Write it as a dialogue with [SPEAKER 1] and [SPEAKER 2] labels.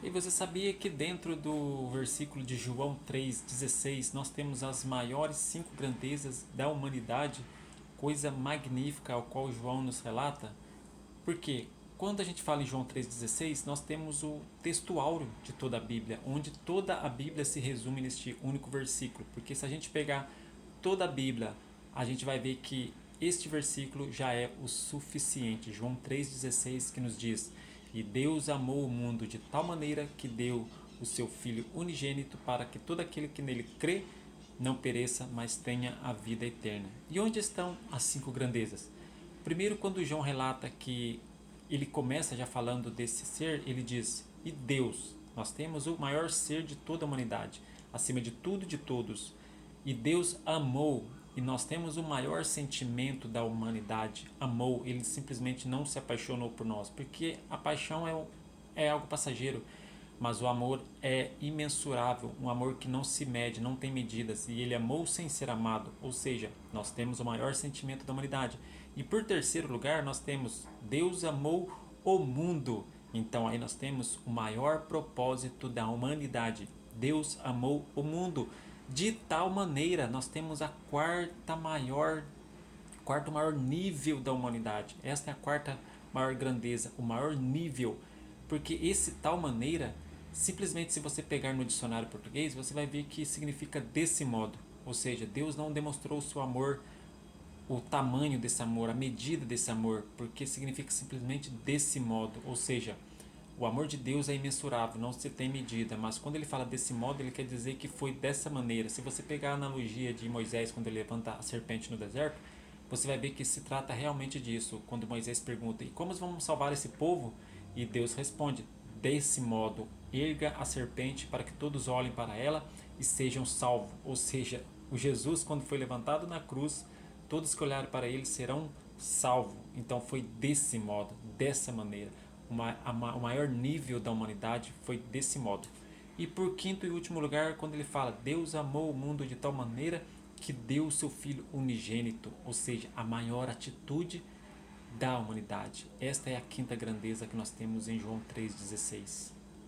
[SPEAKER 1] E você sabia que dentro do versículo de João 3,16 nós temos as maiores 5 grandezas da humanidade, coisa magnífica ao qual João nos relata? Porque quando a gente fala em João 3,16, nós temos o texto áureo de toda a Bíblia, onde toda a Bíblia se resume neste único versículo. Porque se a gente pegar toda a Bíblia, a gente vai ver que este versículo já é o suficiente. João 3,16 que nos diz: E Deus amou o mundo de tal maneira que deu o seu Filho unigênito para que todo aquele que nele crê não pereça, mas tenha a vida eterna. E onde estão as 5 grandezas? Primeiro, quando João relata que ele começa já falando desse ser, ele diz: E Deus, nós temos o maior ser de toda a humanidade, acima de tudo e de todos. E Deus amou, e nós temos o maior sentimento da humanidade, amou, ele simplesmente não se apaixonou por nós, porque a paixão é algo passageiro, mas o amor é imensurável, um amor que não se mede, não tem medidas, e ele amou sem ser amado, ou seja, nós temos o maior sentimento da humanidade. E por terceiro lugar, nós temos Deus amou o mundo. Então aí nós temos o maior propósito da humanidade. Deus amou o mundo. De tal maneira, nós temos a quarto maior nível da humanidade. Esta é a quarta maior grandeza, o maior nível. Porque esse tal maneira, simplesmente se você pegar no dicionário português, você vai ver que significa desse modo. Ou seja, Deus não demonstrou o seu amor, o tamanho desse amor, a medida desse amor, porque significa simplesmente desse modo. Ou seja, o amor de Deus é imensurável, não se tem medida, mas quando ele fala desse modo, ele quer dizer que foi dessa maneira. Se você pegar a analogia de Moisés quando ele levanta a serpente no deserto, você vai ver que se trata realmente disso. Quando Moisés pergunta: E como vamos salvar esse povo? E Deus responde: Desse modo, erga a serpente para que todos olhem para ela e sejam salvos. Ou seja, o Jesus, quando foi levantado na cruz, todos que olharem para ele serão salvos. Então foi desse modo, dessa maneira. O maior nível da humanidade foi desse modo. E por quinto e último lugar, quando ele fala: Deus amou o mundo de tal maneira que deu o seu Filho unigênito, ou seja, a maior atitude da humanidade. Esta é a quinta grandeza que nós temos em João 3,16.